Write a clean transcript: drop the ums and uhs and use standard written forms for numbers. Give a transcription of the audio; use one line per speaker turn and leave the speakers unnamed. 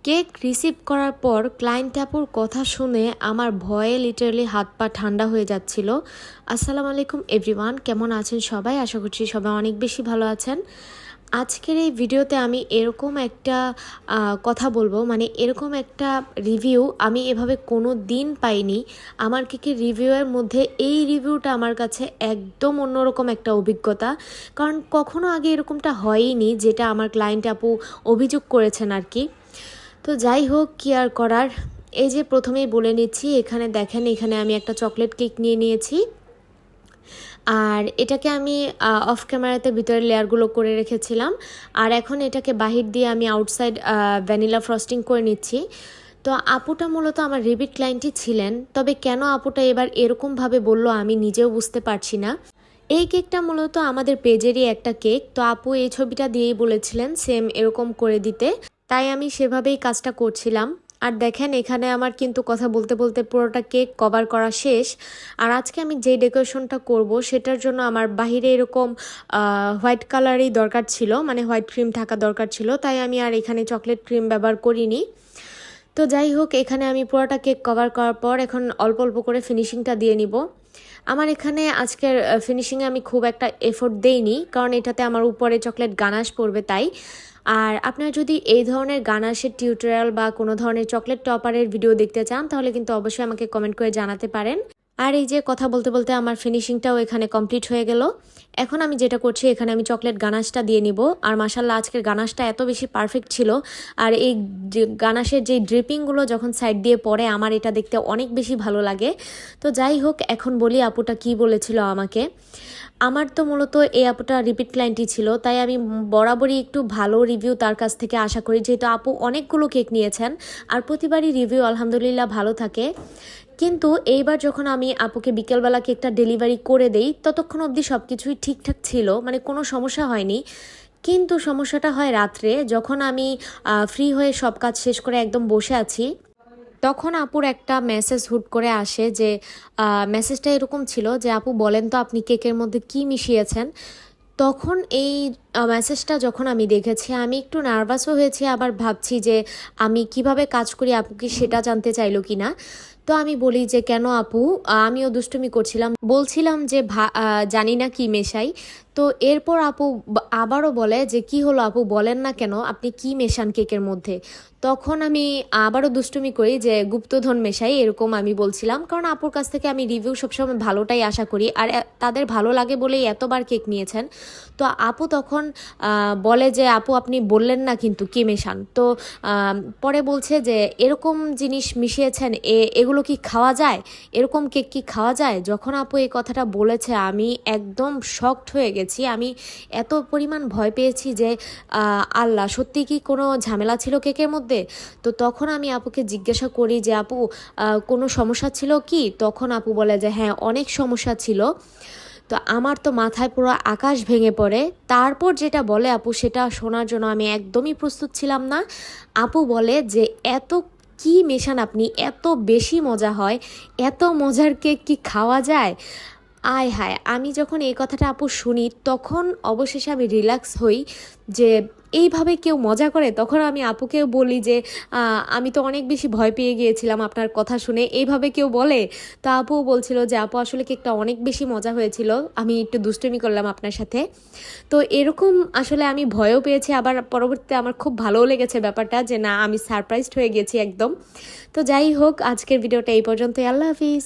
Cake receive করার পর client আপুর কথা শুনে আমার ভয়ে লিটারালি হাত পা ঠান্ডা হয়ে যাচ্ছিল। আসসালামু আলাইকুম এভরিওয়ান, কেমন আছেন সবাই? আশা করছি সবাই অনেক বেশি ভালো আছেন। আজকের এই ভিডিওতে আমি এরকম একটা কথা বলবো, মানে এরকম একটা রিভিউ আমি এভাবে কোনো দিন পাইনি। আমার কেকের রিভিউয়ের মধ্যে এই রিভিউটা আমার কাছে একদম অন্যরকম একটা অভিজ্ঞতা, কারণ কখনো আগে এরকমটা হয়নি যেটা আমার ক্লায়েন্ট আপু অভিযোগ করেছেন আর কি। তো যাই হোক, কি আর করার। এই যে প্রথমেই বলে নিচ্ছি, এখানে দেখেন, এখানে আমি একটা চকলেট কেক নিয়ে নিয়েছি, আর এটাকে আমি অফ ক্যামেরাতে ভিতরের লেয়ারগুলো করে রেখেছিলাম, আর এখন এটাকে বাহির দিয়ে আমি আউটসাইড ভ্যানিলা ফ্রস্টিং করে নিচ্ছি। তো আপুটা মূলত আমার রিপিট ক্লায়েন্টই ছিলেন, তবে কেন আপুটা এবার এরকমভাবে বললো আমি নিজেও বুঝতে পারছি না। এই কেকটা মূলত আমাদের পেজেরই একটা কেক, তো আপু এই ছবিটা দিয়েই বলেছিলেন সেম এরকম করে দিতে, তাই আমি সেভাবেই কাজটা করছিলাম। আর দেখেন, এখানে আমার কিন্তু কথা বলতে বলতে পুরোটা কেক কভার করা শেষ। আর আজকে আমি যে ডেকোরেশনটা করব সেটার জন্য আমার বাহিরে এরকম হোয়াইট কালারই দরকার ছিল, মানে হোয়াইট ক্রিম থাকা দরকার ছিল, তাই আমি আর এখানে চকলেট ক্রিম ব্যবহার করিনি। তো যাই হোক, এখানে আমি পুরোটা কেক কভার করার পর এখন অল্প অল্প করে ফিনিশিংটা দিয়ে নিব। আমার এখানে আজকের ফিনিশিংয়ে আমি খুব একটা এফোর্ট দেইনি, কারণ এটাতে আমার উপরে চকলেট গানাশ পড়বে তাই। আর আপনারা যদি এই ধরনের গানাশের টিউটোরিয়াল বা কোনো ধরনের চকলেট টপারের ভিডিও দেখতে চান, তাহলে কিন্তু অবশ্যই আমাকে কমেন্ট করে জানাতে পারেন। আর এই যে কথা বলতে বলতে আমার ফিনিশিংটাও এখানে কমপ্লিট হয়ে গেল। এখন আমি যেটা করছি, এখানে আমি চকলেট গানাশটা দিয়ে নিব। আর মাশাল্লাহ, আজকের গানাশটা এত বেশি পারফেক্ট ছিল। আর এই গানাশের যে ড্রিপিংগুলো যখন সাইড দিয়ে পড়ে, আমার এটা দেখতে অনেক বেশি ভালো লাগে। তো যাই হোক, এখন বলি আপুটা কি বলেছিল আমাকে। আমার তো মূলত এই আপুটা রিপিট ক্লায়েন্টই ছিল, তাই আমি বরাবরই একটু ভালো রিভিউ তার কাছ থেকে আশা করি, যেহেতু আপু অনেকগুলো কেক নিয়েছেন আর প্রতিবারই রিভিউ আলহামদুলিল্লাহ ভালো থাকে। কিন্তু এইবার যখন আমি আপুকে বিকেলবেলা কেকটা ডেলিভারি করে দেই, ততক্ষণ অবধি সব কিছুই ঠিকঠাক ছিল, মানে কোনো সমস্যা হয়নি। কিন্তু সমস্যাটা হয় রাত্রে, যখন আমি ফ্রি হয়ে সব কাজ শেষ করে একদম বসে আছি, তখন আপুর একটা মেসেজ হুট করে আসে, যে মেসেজটা এরকম ছিল যে আপু বলেন তো আপনি কেকের মধ্যে কি মিশিয়েছেন। তখন এই মেসেজটা যখন আমি দেখেছি, আমি একটু নার্ভাসও হয়েছি, আবার ভাবছি যে আমি কিভাবে কাজ করি, আপু কি সেটা জানতে চাইলো কি না। তো আমি বলি যে কেন আপু, আমিও দুষ্টুমি করছিলাম, বলছিলাম যে জানি না কি মেশাই। তো এরপর আপু আবারও বলে যে কি হলো আপু, বলেন না কেন আপনি কি মেশান কেকের মধ্যে। তখন আমি আবারও দুষ্টুমি করি যে গুপ্তধন মেশাই, এরকম আমি বলছিলাম, কারণ আপুর কাছ থেকে আমি রিভিউ সবসময় ভালোটাই আশা করি, আর তাদের ভালো লাগে বলেই এতবার কেক নিয়েছেন। তো আপু তখন বলে যে আপু আপনি বললেন না কিন্তু কি মেশান। তো পরে বলছে যে এরকম জিনিস মিশিয়েছেন, এগুলো কি খাওয়া যায়, এরকম কেক কি খাওয়া যায়। যখন আপু এই কথাটা বলেছে, আমি একদম শকড হয়ে গেছি। আমি এত পরিমাণ ভয় পেয়েছি যে আল্লাহ, সত্যি কি কোনো ঝামেলা ছিল কেকের মধ্যে। তো তখন আমি আপুকে জিজ্ঞাসা করি যে আপু কোনো সমস্যা ছিল কি। তখন আপু বলে যে হ্যাঁ, অনেক সমস্যা ছিল। তো আমার তো মাথায় পুরো আকাশ ভেঙে পড়ে। তারপর যেটা বলে আপু, সেটা শোনার জন্য আমি একদমই প্রস্তুত ছিলাম না। আপু বলে যে এত কি মেশান আপনি, এত বেশি মজা হয়, এত মজার কেক কি খাওয়া যায়। আয় হায়, আমি যখন এই কথাটা আপু শুনি, তখন অবশেষে আমি রিল্যাক্স হই যে এইভাবে কেউ মজা করে। তখন আমি আপুকেও বলি যে আমি তো অনেক বেশি ভয় পেয়ে গিয়েছিলাম আপনার কথা শুনে, এইভাবে কেউ বলে। তো আপুও বলছিল যে আপু আসলে কেকটা অনেক বেশি মজা হয়েছিল, আমি একটু দুষ্টুমি করলাম আপনার সাথে। তো এরকম আসলে আমি ভয়ও পেয়েছি, আবার পরবর্তীতে আমার খুব ভালোও লেগেছে ব্যাপারটা, যে না, আমি সারপ্রাইজড হয়ে গেছি একদম। তো যাই হোক, আজকের ভিডিওটা এই পর্যন্তই। আল্লাহ হাফিজ।